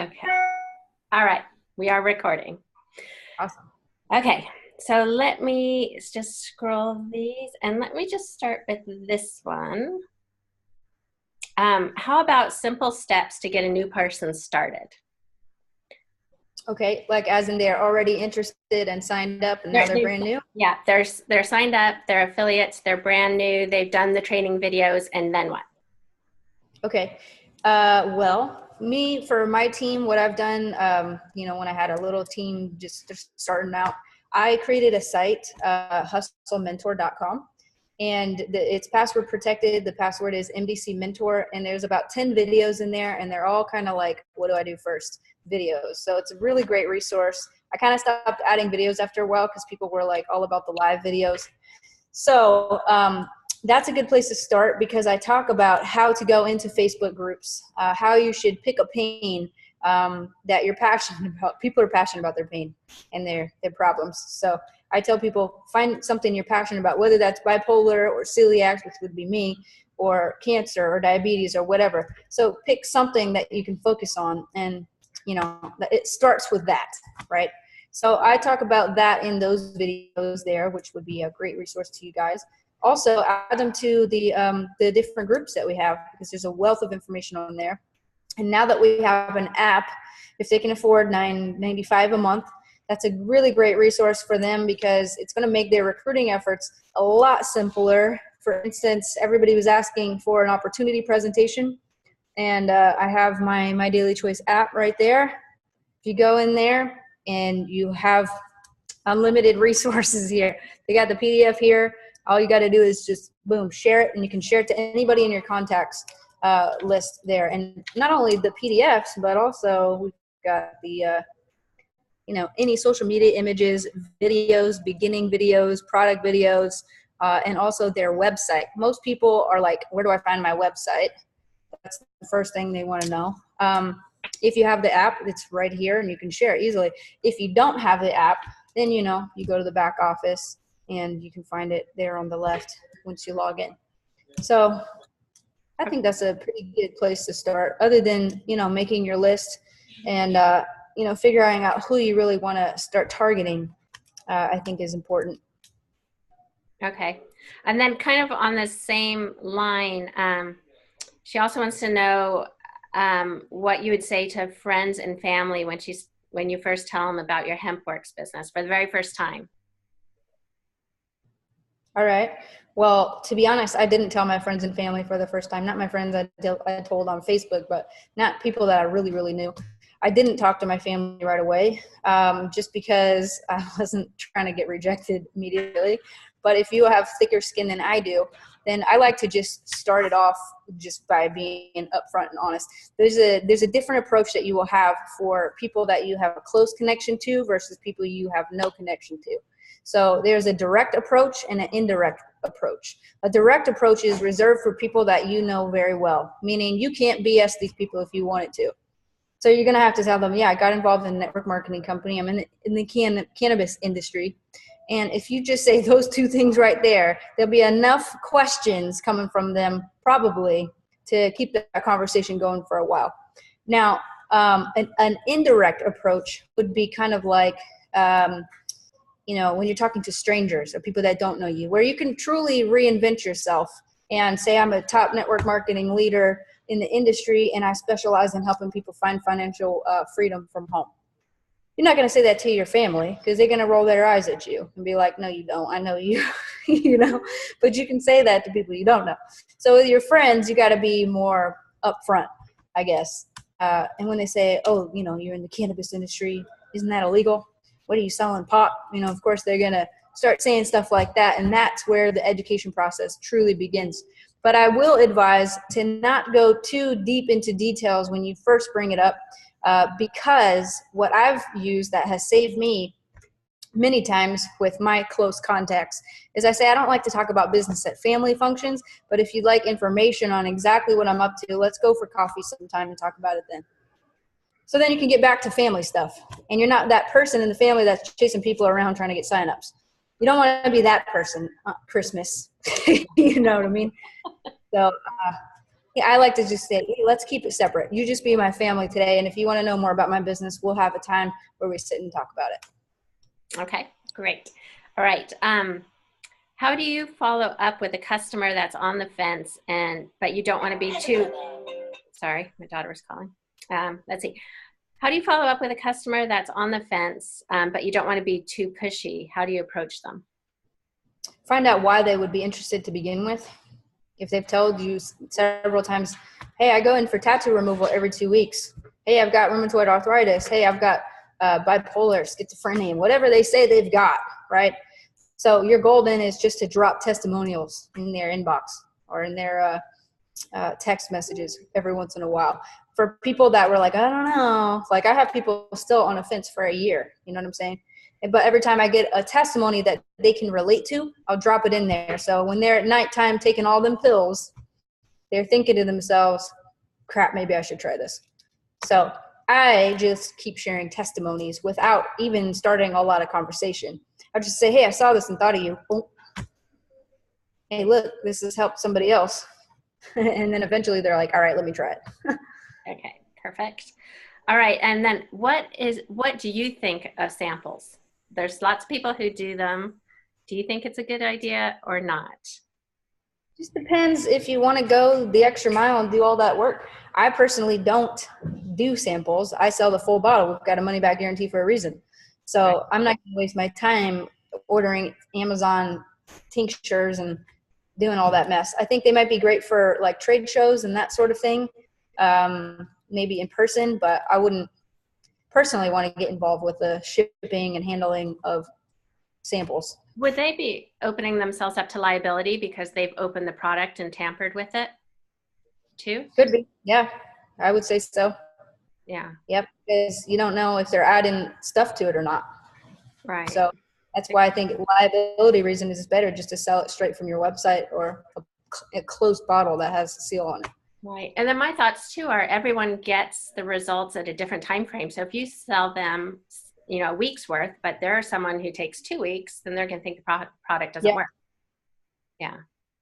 Okay. All right. We are recording. Awesome. Okay. So let me just scroll these and let me just start with this one. How about simple steps to get a new person started? Okay, like as in they're already interested and signed up and now they're brand new? Yeah, they're signed up, they're affiliates, they're brand new, they've done the training videos, and then what? Okay. Well, me, for my team, what I've done, when I had a little team just starting out, I created a site, hustlementor.com, and it's password protected. The password is MDC Mentor, and there's about 10 videos in there, and they're all kind of like, what do I do first? Videos. So it's a really great resource. I kind of stopped adding videos after a while because people were like all about the live videos. So that's a good place to start because I talk about how to go into Facebook groups, how you should pick a pain that you're passionate about. People are passionate about their pain and their problems. So I tell people, find something you're passionate about, whether that's bipolar or celiac, which would be me, or cancer or diabetes or whatever. So pick something that you can focus on, and it starts with that, right? So I talk about that in those videos there, which would be a great resource to you guys. Also, add them to the different groups that we have, because there's a wealth of information on there. And now that we have an app, if they can afford $9.95 a month, that's a really great resource for them because it's going to make their recruiting efforts a lot simpler. For instance, everybody was asking for an opportunity presentation, and I have my Daily Choice app right there. If you go in there and you have unlimited resources here, they got the PDF here. All you got to do is just, boom, share it, and you can share it to anybody in your contacts list there. And not only the PDFs, but also we've got the, any social media images, videos, beginning videos, product videos, and also their website. Most people are like, where do I find my website? That's the first thing they want to know. If you have the app, it's right here and you can share it easily. If you don't have the app, then you go to the back office and you can find it there on the left once you log in. So I think that's a pretty good place to start, other than making your list and figuring out who you really want to start targeting. I think is important. Okay. And then kind of on the same line, she also wants to know what you would say to friends and family when you first tell them about your Hempworx business for the very first time. All right. Well, to be honest, I didn't tell my friends and family for the first time. Not my friends I told on Facebook, but not people that I really, really knew. I didn't talk to my family right away, just because I wasn't trying to get rejected immediately. But if you have thicker skin than I do, then I like to just start it off just by being upfront and honest. There's a different approach that you will have for people that you have a close connection to versus people you have no connection to. So there's a direct approach and an indirect approach. A direct approach is reserved for people that you know very well, meaning you can't BS these people if you wanted to. So you're going to have to tell them, yeah, I got involved in a network marketing company. I'm in the cannabis industry. And if you just say those two things right there, there'll be enough questions coming from them probably to keep that conversation going for a while. Now, an indirect approach would be kind of like, when you're talking to strangers or people that don't know you, where you can truly reinvent yourself and say, I'm a top network marketing leader in the industry and I specialize in helping people find financial freedom from home. You're not going to say that to your family because they're going to roll their eyes at you and be like, no, you don't. I know you, but you can say that to people you don't know. So with your friends, you got to be more upfront, I guess. And when they say, oh, you're in the cannabis industry, isn't that illegal? What are you selling, pot? Of course they're going to start saying stuff like that. And that's where the education process truly begins. But I will advise to not go too deep into details when you first bring it up, because what I've used that has saved me many times with my close contacts is I say, I don't like to talk about business at family functions, but if you'd like information on exactly what I'm up to, let's go for coffee sometime and talk about it then. So then you can get back to family stuff. And you're not that person in the family that's chasing people around trying to get signups. You don't want to be that person Christmas. You know what I mean? So Yeah, I like to just say, hey, let's keep it separate. You just be my family today. And if you want to know more about my business, we'll have a time where we sit and talk about it. Okay, great. All right. How do you follow up with a customer that's on the fence but you don't want to be too, sorry, my daughter was calling. Let's see. How do you follow up with a customer that's on the fence, but you don't want to be too pushy? How do you approach them? Find out why they would be interested to begin with. If they've told you several times, hey, I go in for tattoo removal every 2 weeks. Hey, I've got rheumatoid arthritis. Hey, I've got bipolar, schizophrenia, whatever they say they've got, right? So your goal then is just to drop testimonials in their inbox or in their text messages every once in a while. For people that were like, I don't know, like I have people still on a fence for a year, you know what I'm saying? But every time I get a testimony that they can relate to, I'll drop it in there. So when they're at nighttime taking all them pills, they're thinking to themselves, crap, maybe I should try this. So I just keep sharing testimonies without even starting a lot of conversation. I just say, hey, I saw this and thought of you. Oh. Hey, look, this has helped somebody else. And then eventually they're like, all right, let me try it. Okay, perfect. All right, and then what do you think of samples? There's lots of people who do them. Do you think it's a good idea or not? Just depends if you want to go the extra mile and do all that work. I personally don't do samples. I sell the full bottle. We've got a money back guarantee for a reason. So Right. I'm not going to waste my time ordering Amazon tinctures and doing all that mess. I think they might be great for like trade shows and that sort of thing, maybe in person, but I wouldn't personally want to get involved with the shipping and handling of samples. Would they be opening themselves up to liability because they've opened the product and tampered with it too? Could be. Yeah, I would say so. Yeah. Yep, because you don't know if they're adding stuff to it or not. Right. So that's why I think liability reason is better just to sell it straight from your website or a closed bottle that has a seal on it. Right. And then my thoughts too are everyone gets the results at a different time frame. So if you sell them, a week's worth, but there's someone who takes 2 weeks, then they're going to think the product doesn't work. Yeah.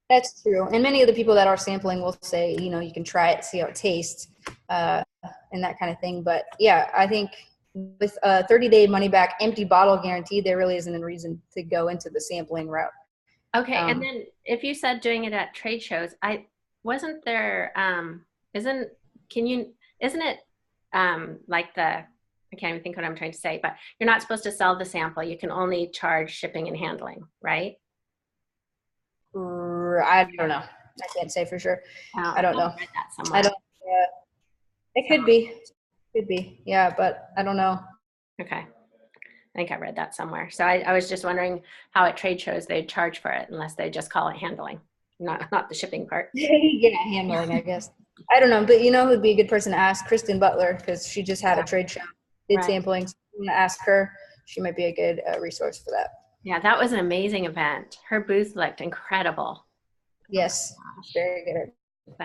That's true. And many of the people that are sampling will say, you can try it, see how it tastes, and that kind of thing. But yeah, I think with a 30-day money back empty bottle guarantee, there really isn't a reason to go into the sampling route. Okay. And then if you said doing it at trade shows, wasn't there, isn't it like I can't even think what I'm trying to say, but you're not supposed to sell the sample. You can only charge shipping and handling, right? I don't know. I can't say for sure. I don't know. Read that somewhere. I don't. It could be. Could be. Yeah, but I don't know. Okay. I think I read that somewhere. So I was just wondering how at trade shows they'd charge for it, unless they just call it handling, not the shipping part. Yeah, handling, I guess. I don't know, but who'd be a good person to ask? Kristen Butler, because she just had a trade show, did sampling. So I'm going to ask her. She might be a good resource for that. Yeah, that was an amazing event. Her booth looked incredible. Yes, very good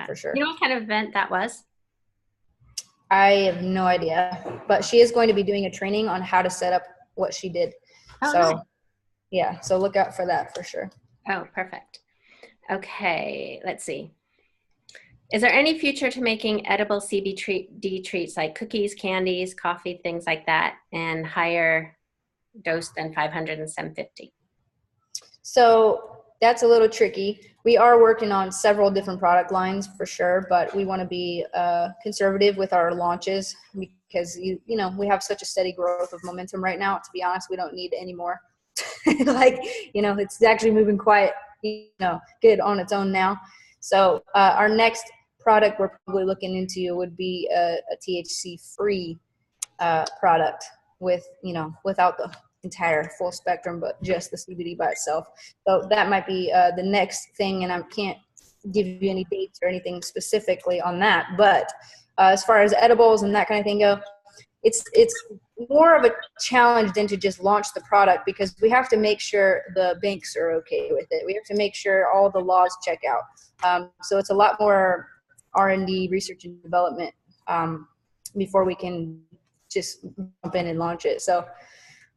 for sure. You know what kind of event that was? I have no idea, but she is going to be doing a training on how to set up what she did. Oh, so, nice. Yeah, so look out for that for sure. Oh, perfect. Okay, let's see. Is there any future to making edible CBD treats like cookies, candies, coffee, things like that, and higher dose than 500 and 750? So that's a little tricky. We are working on several different product lines for sure, but we want to be conservative with our launches because we have such a steady growth of momentum right now. To be honest, we don't need any more. It's actually moving quite good on its own now. So our next product we're probably looking into would be a THC free product without the entire full spectrum, but just the CBD by itself. So that might be the next thing, and I can't give you any dates or anything specifically on that. But as far as edibles and that kind of thing go, it's more of a challenge than to just launch the product, because we have to make sure the banks are okay with it. We have to make sure all the laws check out. So it's a lot more R&D, research and development, before we can just jump in and launch it. So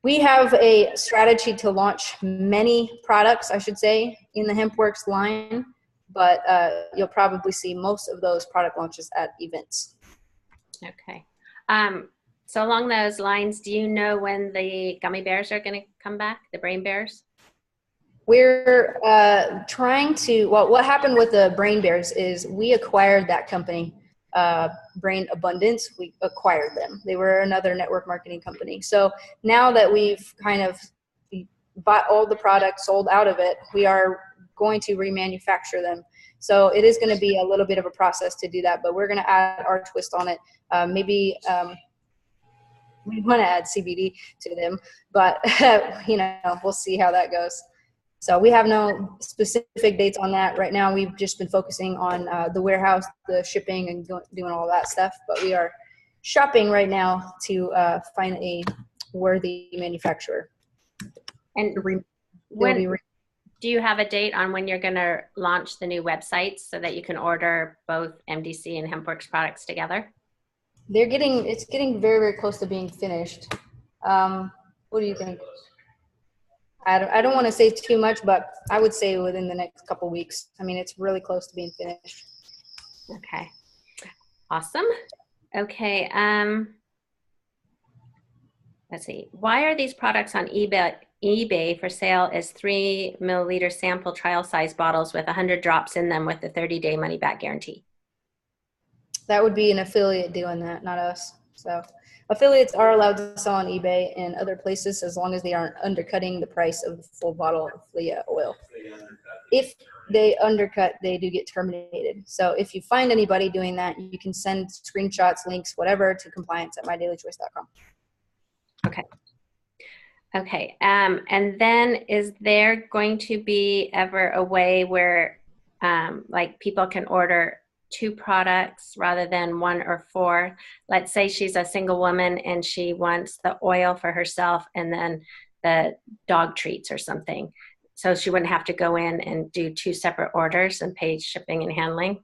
we have a strategy to launch many products, I should say, in the Hempworx line. but you'll probably see most of those product launches at events. Okay. So along those lines, do you know when the gummy bears are going to come back, the brain bears? We're trying to, well, what happened with the Brain Bears is we acquired that company, Brain Abundance. We acquired them. They were another network marketing company. So now that we've kind of bought all the products, sold out of it, we are going to remanufacture them. So it is going to be a little bit of a process to do that, but we're going to add our twist on it. Maybe we want to add CBD to them, but we'll see how that goes. So we have no specific dates on that right now. We've just been focusing on the warehouse, the shipping, and doing all that stuff. But we are shopping right now to find a worthy manufacturer. And do you have a date on when you're going to launch the new websites so that you can order both MDC and Hempworx products together? It's getting very, very close to being finished. What do you think? I don't want to say too much, but I would say within the next couple weeks. I mean, it's really close to being finished. Okay. Awesome. Okay. Let's see. Why are these products on eBay for sale as 3 milliliter sample trial size bottles with 100 drops in them with a 30-day money back guarantee? That would be an affiliate doing that, not us. So affiliates are allowed to sell on eBay and other places as long as they aren't undercutting the price of the full bottle of Flea oil. If they undercut, they do get terminated. So if you find anybody doing that, you can send screenshots, links, whatever to compliance@mydailychoice.com. Okay. Okay. And then is there going to be ever a way where like people can order 2 products rather than 1 or 4? Let's say she's a single woman and she wants the oil for herself and then the dog treats or something. So she wouldn't have to go in and do 2 separate orders and pay shipping and handling.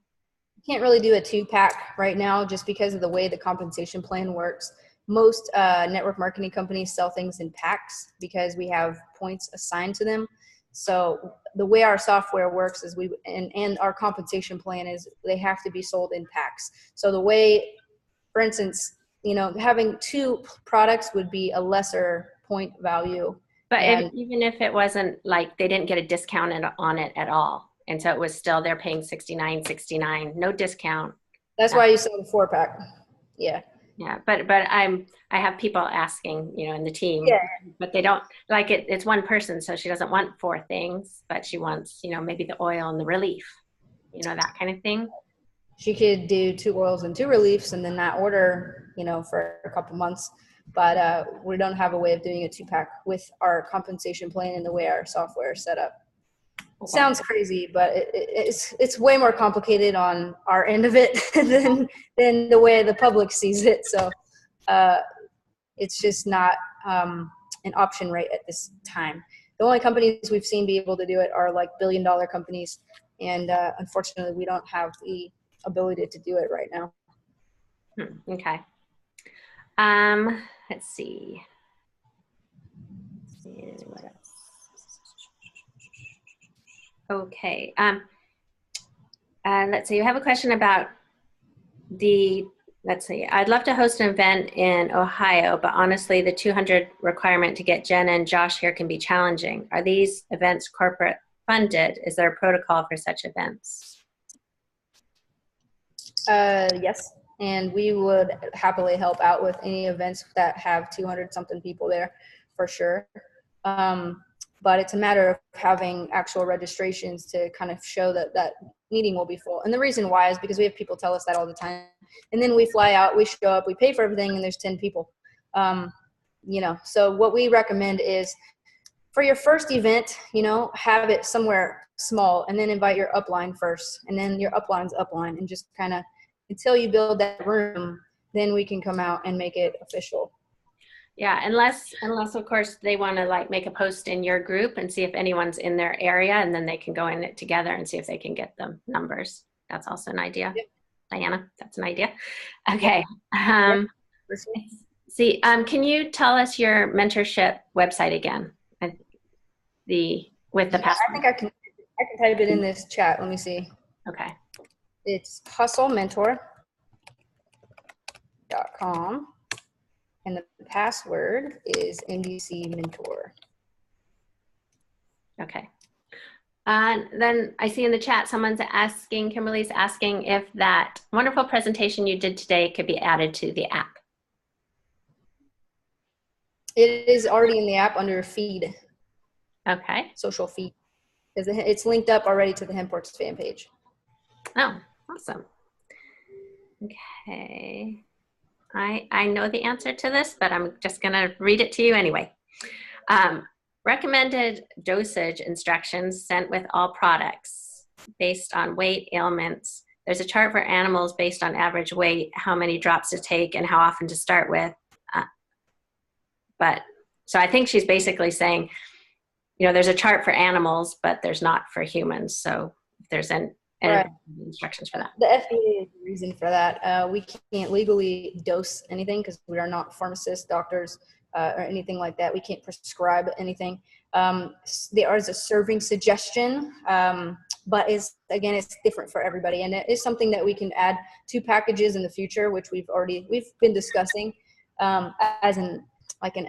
Can't really do a 2-pack right now just because of the way the compensation plan works. Most network marketing companies sell things in packs because we have points assigned to them. So the way our software works is and our compensation plan is they have to be sold in packs. So the way, for instance, having 2 products would be a lesser point value. But even if it wasn't like they didn't get a discount on it at all, and so it was still they're paying $69.69, no discount. That's why you sell the 4-pack. Yeah. Yeah, but I have people asking, in the team, yeah. But they don't like it. It's one person, so she doesn't want 4 things, but she wants, maybe the oil and the relief, that kind of thing. She could do 2 oils and 2 reliefs and then not order, for a couple months. But we don't have a way of doing a 2-pack with our compensation plan and the way our software is set up. Okay. Sounds crazy, but it's way more complicated on our end of it than the way the public sees it. So it's just not an option right at this time. The only companies we've seen be able to do it are like billion-dollar companies, and unfortunately, we don't have the ability to do it right now. Okay. Let's see. What else? Okay. Let's see. You have a question about let's see. I'd love to host an event in Ohio, but honestly, the 200 requirement to get Jenna and Josh here can be challenging. Are these events corporate funded? Is there a protocol for such events? Yes. And we would happily help out with any events that have 200 something people there for sure. But it's a matter of having actual registrations to kind of show that meeting will be full. And the reason why is because we have people tell us that all the time. And then we fly out, we show up, we pay for everything, and there's 10 people. So what we recommend is for your first event, have it somewhere small and then invite your upline first. And then your upline's upline, and just kind of until you build that room, then we can come out and make it official. Yeah, unless of course they want to like make a post in your group and see if anyone's in their area, and then they can go in it together and see if they can get the numbers. That's also an idea. Yep. Diana, that's an idea. Okay. See, can you tell us your mentorship website again? With the password. I think I can. I can type it in this chat. Let me see. Okay. It's hustlementor.com. And the password is NBC Mentor. Okay. And then I see in the chat, someone's asking, Kimberly's asking if that wonderful presentation you did today could be added to the app. It is already in the app under feed. Okay. Social feed. Because it's linked up already to the Hempworx fan page. Oh, awesome. Okay. I know the answer to this, but I'm just going to read it to you anyway. Recommended dosage instructions sent with all products based on weight, ailments. There's a chart for animals based on average weight, how many drops to take, and how often to start with. So I think she's basically saying, you know, there's a chart for animals, but there's not for humans. So if there's Right. instructions for that. The FDA is the reason for that. We can't legally dose anything because we are not pharmacists, doctors, or anything like that. We can't prescribe anything. There is a serving suggestion, but it's different for everybody, and it is something that we can add to packages in the future, which we've been discussing as an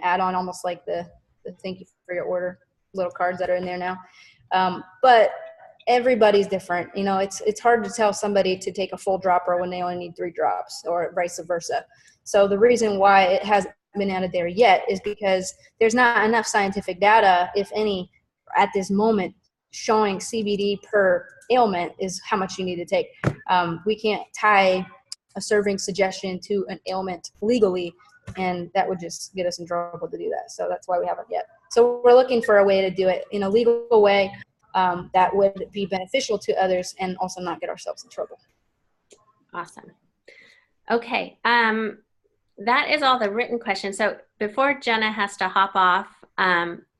add-on, almost like the thank you for your order little cards that are in there now. But everybody's different. You know, it's hard to tell somebody to take a full dropper when they only need 3 drops, or vice versa. So the reason why it hasn't been added there yet is because there's not enough scientific data, if any, at this moment showing CBD per ailment is how much you need to take. We can't tie a serving suggestion to an ailment legally, and that would just get us in trouble to do that. So that's why we haven't yet. So we're looking for a way to do it in a legal way that would be beneficial to others and also not get ourselves in trouble. Awesome. Okay. That is all the written questions. So before Jenna has to hop off,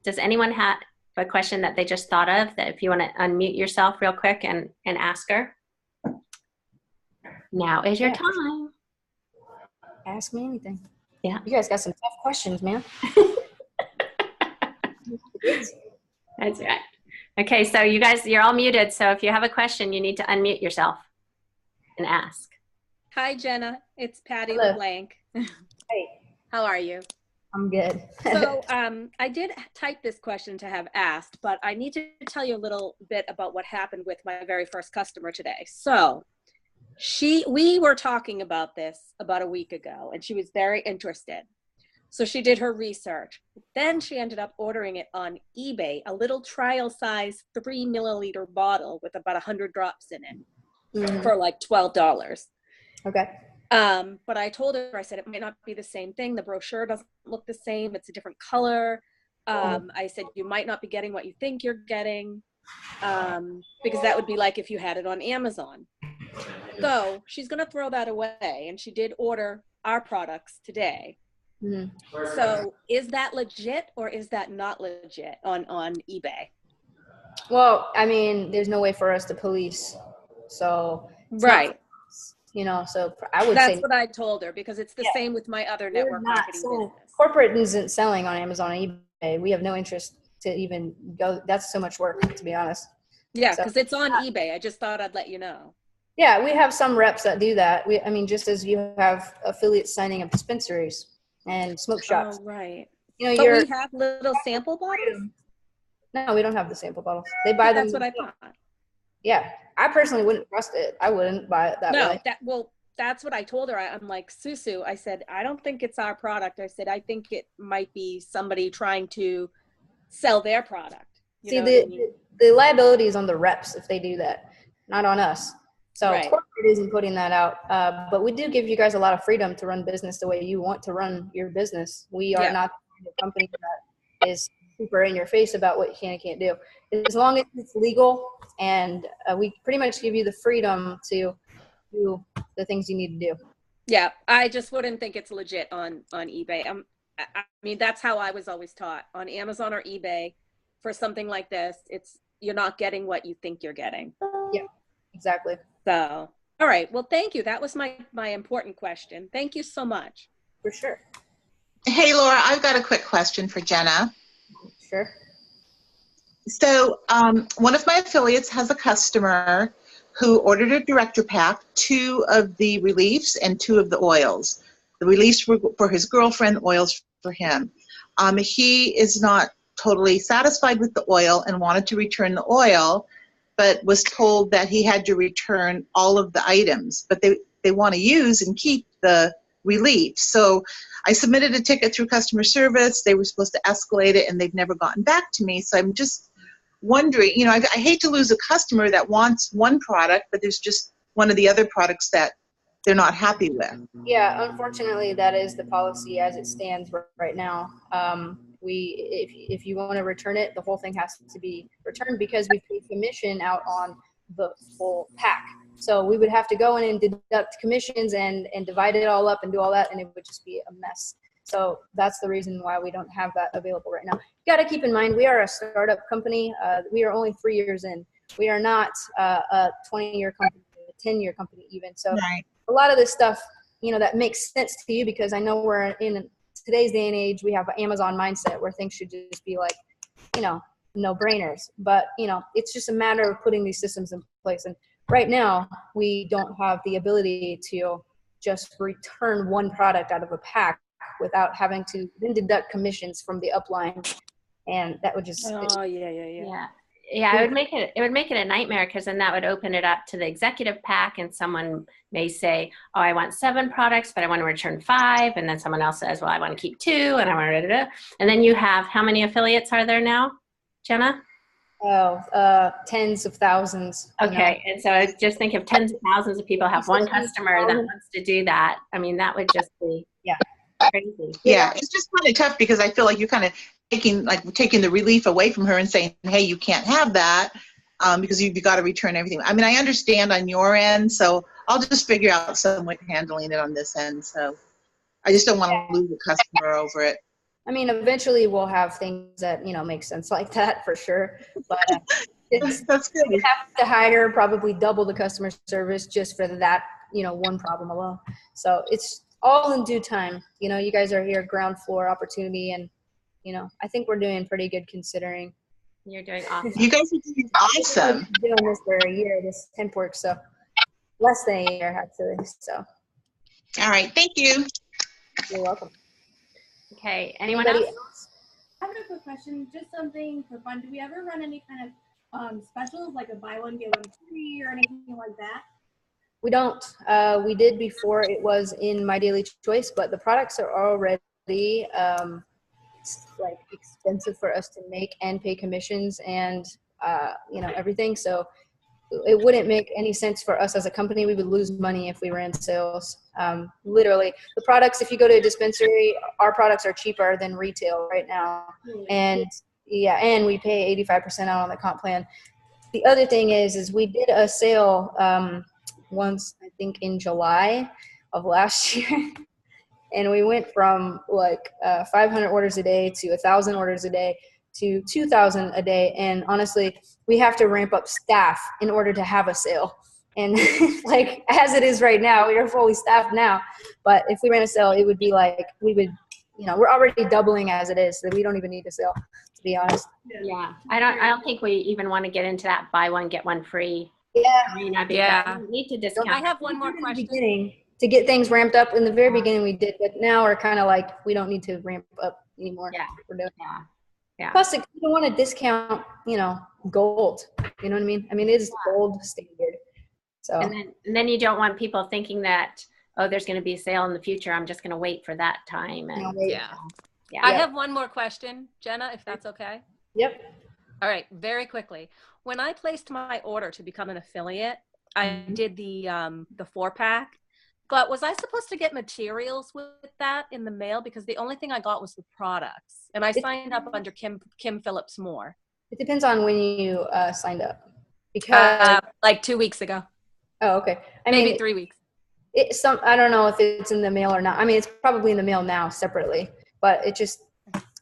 does anyone have a question that they just thought of, that if you want to unmute yourself real quick and ask her? Now is your time. Ask me anything. Yeah. You guys got some tough questions, man. That's right. Okay, so you guys, you're all muted. So if you have a question, you need to unmute yourself and ask. Hi, Jenna. It's Patty Hello. LeBlanc. Hey. How are you? I'm good. So I did type this question to have asked, but I need to tell you a little bit about what happened with my very first customer today. So we were talking about this about a week ago, and she was very interested. So she did her research. Then she ended up ordering it on eBay, a little trial size 3 milliliter bottle with about 100 drops in it for like $12. Okay. But I told her, I said, it might not be the same thing. The brochure doesn't look the same. It's a different color. I said, you might not be getting what you think you're getting, because that would be like if you had it on Amazon. So she's going to throw that away. And she did order our products today. So is that legit or is that not legit on eBay? Well, I mean, there's no way for us to police. So right. You know, so I would that's say what I told her, because it's the same with my other network marketing business. Corporate isn't selling on Amazon and eBay. We have no interest to even go. That's so much work, to be honest. Yeah, because it's on eBay. I just thought I'd let you know. Yeah, we have some reps that do that. I mean, just as you have affiliates signing up dispensaries and smoke shops. Oh, right. You know, but we have little sample bottles? No, we don't have the sample bottles. They buy them. That's what I thought. Yeah, I personally wouldn't trust it. I wouldn't buy it that way. No, that's what I told her. I'm like, Susu, I said, I don't think it's our product. I said, I think it might be somebody trying to sell their product. See, the liability is on the reps if they do that, not on us. So corporate isn't putting that out. But we do give you guys a lot of freedom to run business the way you want to run your business. We are not a company that is super in your face about what you can and can't do. As long as it's legal, and we pretty much give you the freedom to do the things you need to do. Yeah, I just wouldn't think it's legit on eBay. I mean, that's how I was always taught. On Amazon or eBay, for something like this, you're not getting what you think you're getting. Yeah, exactly. So, all right. Well, thank you. That was my important question. Thank you so much. For sure. Hey, Laura, I've got a quick question for Jenna. Sure. So one of my affiliates has a customer who ordered a director pack, 2 of the reliefs and 2 of the oils. The reliefs for his girlfriend, oils for him. He is not totally satisfied with the oil and wanted to return the oil, but was told that he had to return all of the items, but they want to use and keep the relief. So I submitted a ticket through customer service. They were supposed to escalate it, and they've never gotten back to me. So I'm just wondering, I hate to lose a customer that wants one product, but there's just one of the other products that they're not happy with. Yeah, unfortunately, that is the policy as it stands right now. If you want to return it, the whole thing has to be returned because we pay commission out on the full pack. So we would have to go in and deduct commissions and divide it all up and do all that, and it would just be a mess. So that's the reason why we don't have that available right now. You got to keep in mind, we are a startup company. We are only 3 years in. We are not a 20-year company, a 10-year company even. So Right. A lot of this stuff, that makes sense to you because I know we're in today's day and age, we have an Amazon mindset where things should just be like, no-brainers. But, it's just a matter of putting these systems in place. And right now, we don't have the ability to just return one product out of a pack without having to then deduct commissions from the upline, and that would just Yeah, it would make it a nightmare because then that would open it up to the executive pack, and someone may say, oh, I want 7 products, but I want to return 5, and then someone else says, well, I want to keep 2, and I want to, and then you have, how many affiliates are there now, Jenna? Tens of thousands. Okay, and so I just think if tens of thousands of people have one customer that wants to do that, I mean, that would just be crazy. Yeah, it's just kind of tough because I feel like you're kind of taking the relief away from her and saying, hey, you can't have that because you've got to return everything. I mean, I understand on your end, so I'll just figure out some way of handling it on this end. So I just don't want to lose a customer over it. I mean, eventually we'll have things that, make sense like that for sure. But that's good. We have to hire probably double the customer service just for that, one problem alone. So it's all in due time. You guys are here, ground floor opportunity, and I think we're doing pretty good considering. You're doing awesome. You guys are doing awesome. I've been doing this for a year, this Hempworx, so less than a year actually. So. All right, thank you. You're welcome. Okay, anyone else? I have a quick question, just something for fun. Do we ever run any kind of specials, like a buy one, get one free or anything like that? We don't. We did before it was in My Daily Choice, but the products are already expensive for us to make and pay commissions and everything. So it wouldn't make any sense for us as a company. We would lose money if we ran sales. Literally, the products, if you go to a dispensary, our products are cheaper than retail right now. And we pay 85% out on the comp plan. The other thing is we did a sale once, I think in July of last year. And we went from 500 orders a day to 1,000 orders a day to 2,000 a day. And honestly, we have to ramp up staff in order to have a sale. And as it is right now, we are fully staffed now. But if we ran a sale, it would be we're already doubling as it is. So we don't even need a sale, to be honest. Yeah, I don't think we even want to get into that buy one, get one free. Yeah. We need to discount. I have one more question. To get things ramped up in the very beginning we did, but now we're kind of we don't need to ramp up anymore. Yeah. We're doing Yeah. Plus, you don't want to discount, gold. You know what I mean? I mean, it is gold standard. So. And then you don't want people thinking that, oh, there's going to be a sale in the future. I'm just going to wait for that time. And yeah. I have one more question, Jenna, if that's okay. Yep. All right, very quickly. When I placed my order to become an affiliate, I did the 4-pack. But was I supposed to get materials with that in the mail? Because the only thing I got was the products. And I signed up under Kim Phillips Moore. It depends on when you signed up. Because 2 weeks ago. Oh, okay. Maybe 3 weeks. I don't know if it's in the mail or not. I mean, it's probably in the mail now separately. But it just,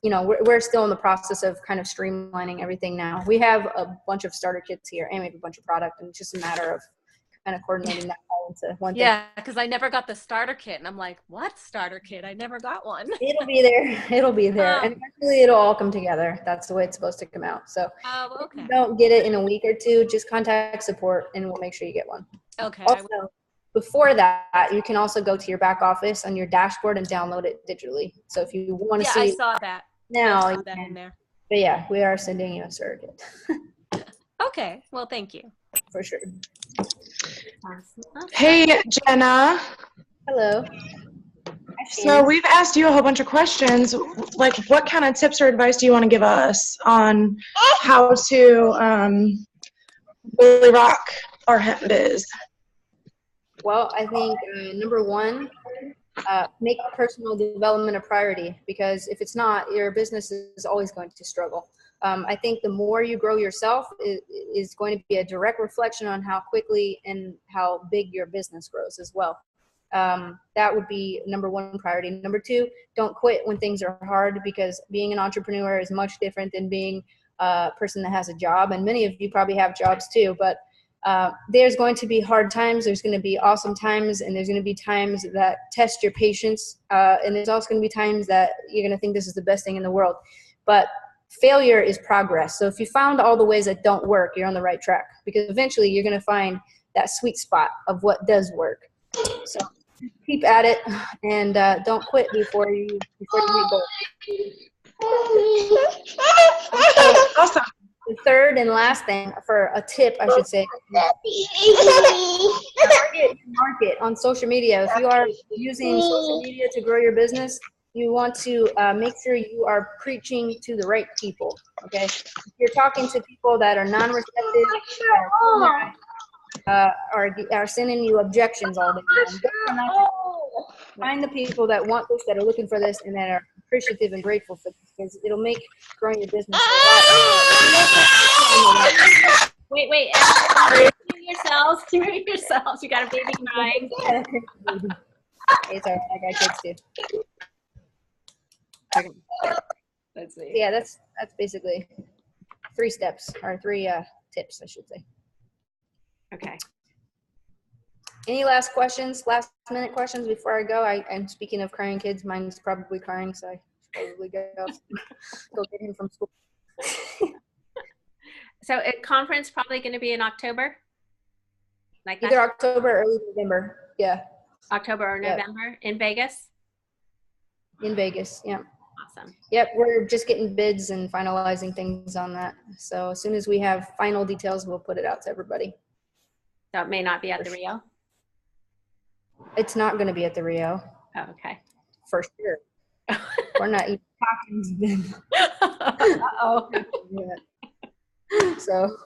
we're still in the process of kind of streamlining everything now. We have a bunch of starter kits here and we have a bunch of product. And it's just a matter of kind of coordinating that all into one thing. Yeah, because I never got the starter kit, and I'm like, what starter kit? I never got one. It'll be there. It'll be there. And Oh. eventually it'll all come together. That's the way it's supposed to come out. So Oh, if okay. you don't get it in a week or two, just contact support and we'll make sure you get one. Okay. Also, before that, you can also go to your back office on your dashboard and download it digitally. So if you want to Yeah, see I saw that. now, I you saw that can. in there. But yeah, we are sending you a surrogate Okay. Well, thank you. for sure. Awesome. Hey, Jenna. Hello. So we've asked you a whole bunch of questions. Like, what kind of tips or advice do you want to give us on how to really rock our hemp biz? Well, I think number one, make personal development a priority, because if it's not, your business is always going to struggle. I think the more you grow yourself is going to be a direct reflection on how quickly and how big your business grows as well. That would be number one priority. Number two, don't quit when things are hard, because being an entrepreneur is much different than being a person that has a job. And many of you probably have jobs too, but there's going to be hard times, there's going to be awesome times, and there's going to be times that test your patience. And there's also going to be times that you're going to think this is the best thing in the world. But failure is progress. So if you found all the ways that don't work, you're on the right track, because eventually you're going to find that sweet spot of what does work. So keep at it, and don't quit before you hit goal. Awesome. The third and last thing, for a tip, I should say, target your market on social media. If you are using social media to grow your business, you want to make sure you are preaching to the right people. Okay, if you're talking to people that are non-receptive, are sending you objections all the time, find the people that want this, that are looking for this, and that are appreciative and grateful for this, because it'll make growing your business a lot. Wait. Hear yourselves. You got a baby crying. It's all right. I got kids too. Okay. Let's see. Yeah, that's basically 3 steps, or 3 tips, I should say. Okay. Any last questions, last minute questions before I go? And speaking of crying kids, mine's probably crying, so I should probably go get him from school. So a conference probably going to be in October? Like Either October or early November. Yeah. October or November in Vegas? In Vegas, yeah. Awesome. Yep, we're just getting bids and finalizing things on that. So as soon as we have final details, we'll put it out to everybody. So it may not be at the Rio? It's not going to be at the Rio. Oh, okay. For sure. We're not even talking to them. Uh-oh. So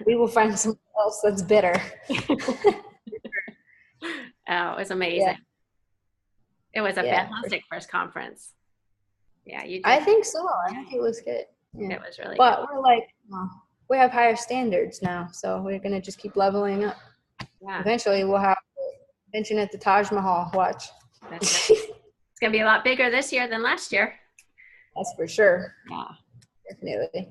we will find someone else that's better. Oh, it was amazing. Yeah. It was a Yeah, fantastic first conference. Yeah, you did. I think so. I think it was good. Yeah. It was really But we're like, we have higher standards now, so we're going to just keep leveling up. good. Yeah. Eventually, we'll have a convention at the Taj Mahal. Watch. That's right. It's going to be a lot bigger this year than last year. That's for sure. Yeah. Definitely.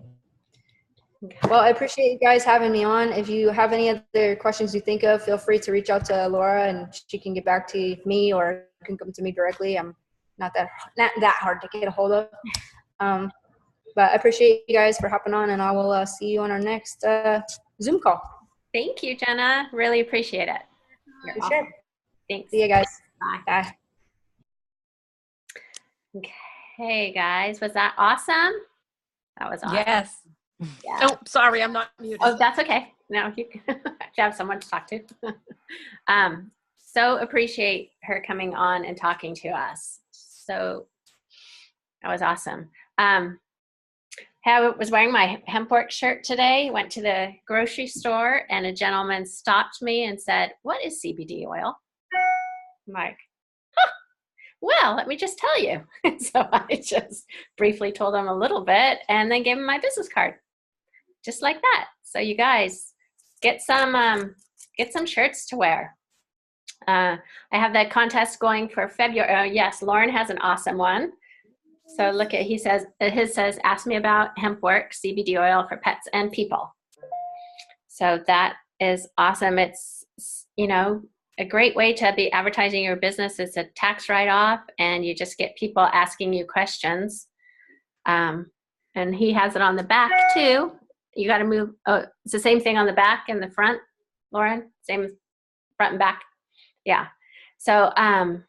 Well, I appreciate you guys having me on. If you have any other questions you think of, feel free to reach out to Laura and she can get back to me, or you can come to me directly. I'm not that hard to get a hold of. But I appreciate you guys for hopping on, and I will see you on our next Zoom call. Thank you, Jenna. Really appreciate it. You're For awesome. sure. Thanks. See you guys. Bye. Bye. Okay, guys. Was that awesome? That was awesome. Yes. Yeah. Oh, sorry, I'm not muted. Oh, that's okay. No, you have someone to talk to. So appreciate her coming on and talking to us. So that was awesome. I was wearing my Hempworx shirt today, went to the grocery store, and a gentleman stopped me and said, "What is CBD oil?" I'm like, well, let me just tell you. So I just briefly told him a little bit and then gave him my business card. Just like that. So you guys get some shirts to wear. I have that contest going for February. Yes, Lauren has an awesome one. So look at, his says, ask me about Hempworx CBD oil for pets and people. So that is awesome. It's you know, a great way to be advertising your business. Is a tax write-off, and you just get people asking you questions. And he has it on the back too. You got to move. Oh, it's the same thing on the back and the front, Lauren. Same front and back. Yeah. So, and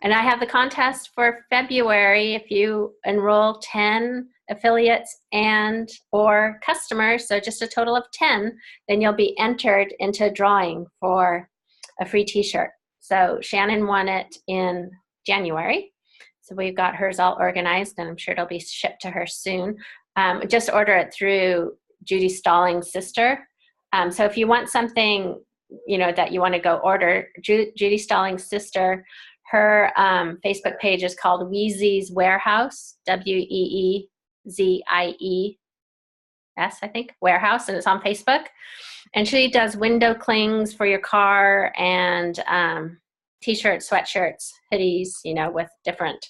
I have the contest for February. If you enroll 10 affiliates and or customers, so just a total of 10, then you'll be entered into a drawing for a free t-shirt. So Shannon won it in January. So we've got hers all organized, and I'm sure it'll be shipped to her soon. Just order it through Judy Stallings' sister. So if you want something, you know, that you want to go order, Judy Stallings' sister, her Facebook page is called Weezy's Warehouse, Weezies, I think, Warehouse, and it's on Facebook. And she does window clings for your car and t-shirts, sweatshirts, hoodies, you know, with different,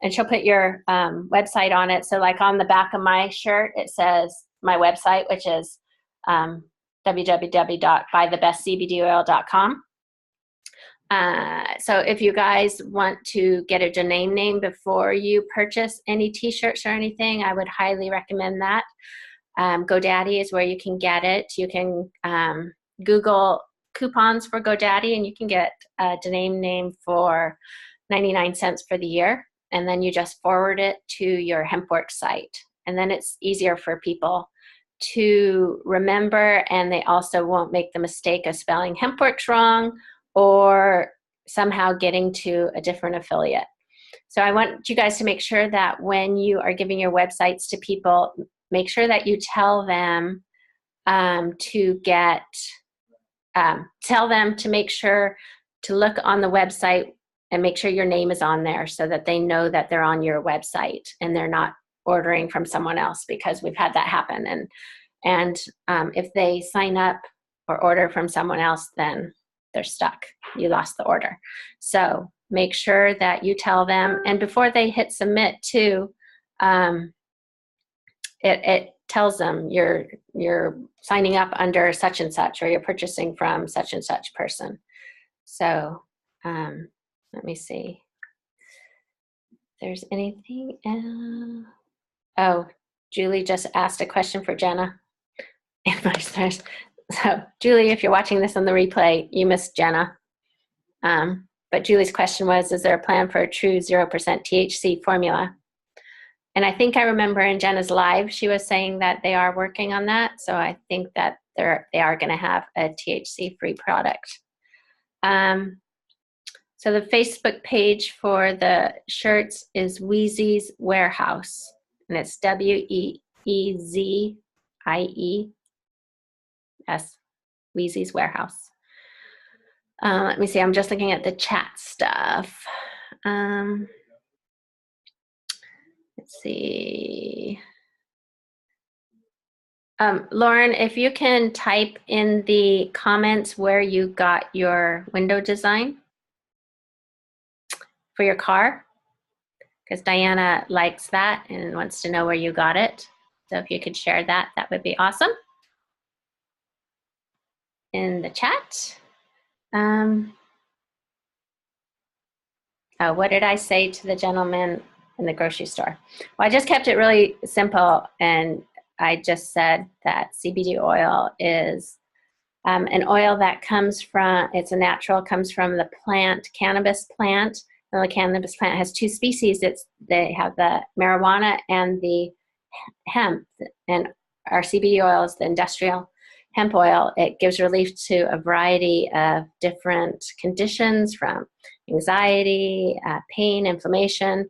and she'll put your website on it. So like on the back of my shirt, it says my website, which is www.buythebestcbdoil.com. So if you guys want to get a domain name before you purchase any t-shirts or anything, I would highly recommend that. GoDaddy is where you can get it. You can Google coupons for GoDaddy, and you can get a domain name for 99 cents for the year. And then you just forward it to your Hempworx site. And then it's easier for people to remember, and they also won't make the mistake of spelling Hempworx wrong or somehow getting to a different affiliate. So I want you guys to make sure that when you are giving your websites to people, make sure that you tell them tell them to make sure to look on the website and make sure your name is on there, so that they know that they're on your website and they're not ordering from someone else, because we've had that happen. And if they sign up or order from someone else, then they're stuck. You lost the order. So make sure that you tell them, and before they hit submit too, it tells them you're signing up under such and such, or you're purchasing from such and such person. So let me see if there's anything else. Oh, Julie just asked a question for Jenna. So Julie, if you're watching this on the replay, you missed Jenna. But Julie's question was, is there a plan for a true 0% THC formula? And I think I remember in Jenna's live, she was saying that they are working on that. So I think that they are going to have a THC-free product. So the Facebook page for the shirts is Weezy's Warehouse, and it's Weezies, Weezy's Warehouse. Let me see, I'm just looking at the chat stuff. Let's see. Lauren, if you can type in the comments where you got your window design for your car, because Diana likes that and wants to know where you got it. So if you could share that, that would be awesome. In the chat. Oh, what did I say to the gentleman in the grocery store? Well, I just kept it really simple, and I just said that CBD oil is an oil that comes from, it's a natural, comes from the plant, cannabis plant. And the cannabis plant has two species. They have the marijuana and the hemp, and our CBD oil is the industrial hemp oil. It gives relief to a variety of different conditions, from anxiety, pain, inflammation,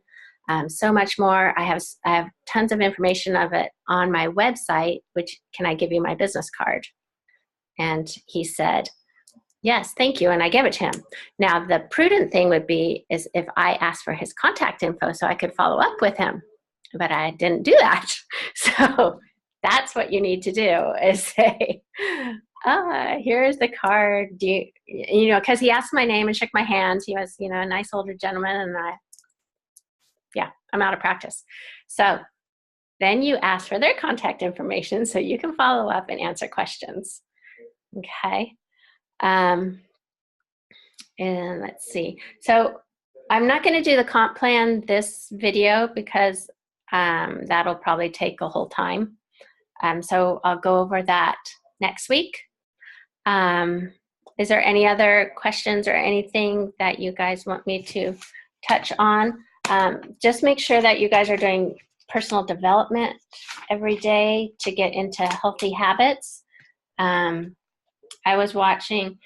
so much more. I have tons of information of it on my website, which, can I give you my business card? And he said, yes, thank you. And I gave it to him. Now, the prudent thing would be is if I asked for his contact info so I could follow up with him, but I didn't do that. So that's what you need to do, is say, here's the card. Do you know, because he asked my name and shook my hand. He was, a nice older gentleman, and I'm out of practice. So then you ask for their contact information so you can follow up and answer questions. Okay. And let's see. So I'm not going to do the comp plan this video because that'll probably take a whole time. So I'll go over that next week. Is there any other questions or anything that you guys want me to touch on? Just make sure that you guys are doing personal development every day to get into healthy habits. I was watching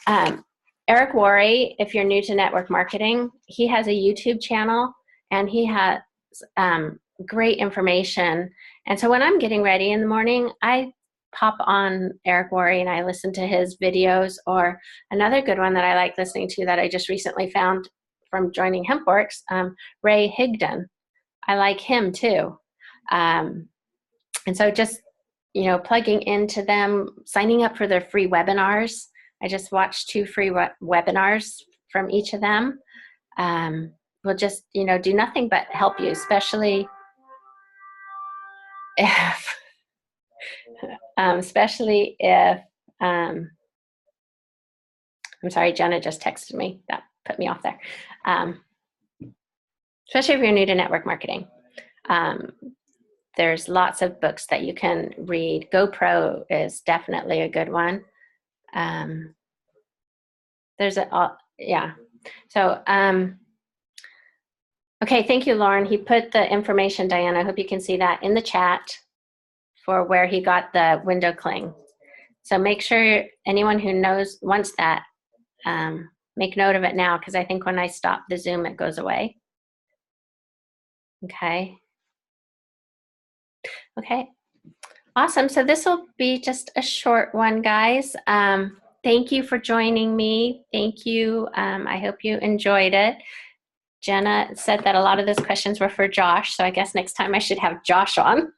Eric Worre, if you're new to network marketing, he has a YouTube channel and he has great information. And so when I'm getting ready in the morning, I pop on Eric Worre and I listen to his videos. Or another good one that I like listening to that I just recently found from joining Hempworx, Ray Higdon. I like him too. And so just, you know, plugging into them, signing up for their free webinars. I just watched 2 free webinars from each of them. Will just, you know, do nothing but help you, especially if, I'm sorry, Jenna just texted me. That put me off there. Especially if you're new to network marketing. There's lots of books that you can read. GoPro is definitely a good one. There's yeah. So, okay, thank you, Lauren. He put the information, Diana, I hope you can see that in the chat for where he got the window cling. So make sure anyone who wants that, make note of it now, because I think when I stop the Zoom, it goes away. Okay. Okay. Awesome. So this will be just a short one, guys. Thank you for joining me. Thank you. I hope you enjoyed it. Jenna said that a lot of those questions were for Josh, so I guess next time I should have Josh on.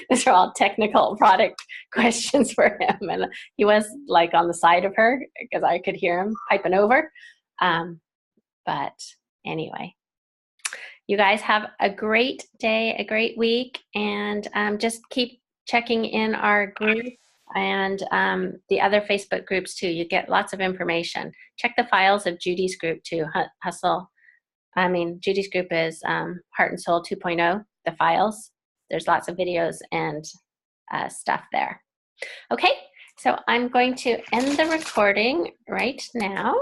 These are all technical product questions for him. And he was like on the side of her because I could hear him piping over. But anyway, you guys have a great day, a great week, and just keep checking in our group and the other Facebook groups too. You get lots of information. Check the files of Judy's group too, Judy's group is Heart and Soul 2.0, the files. There's lots of videos and stuff there. Okay, so I'm going to end the recording right now.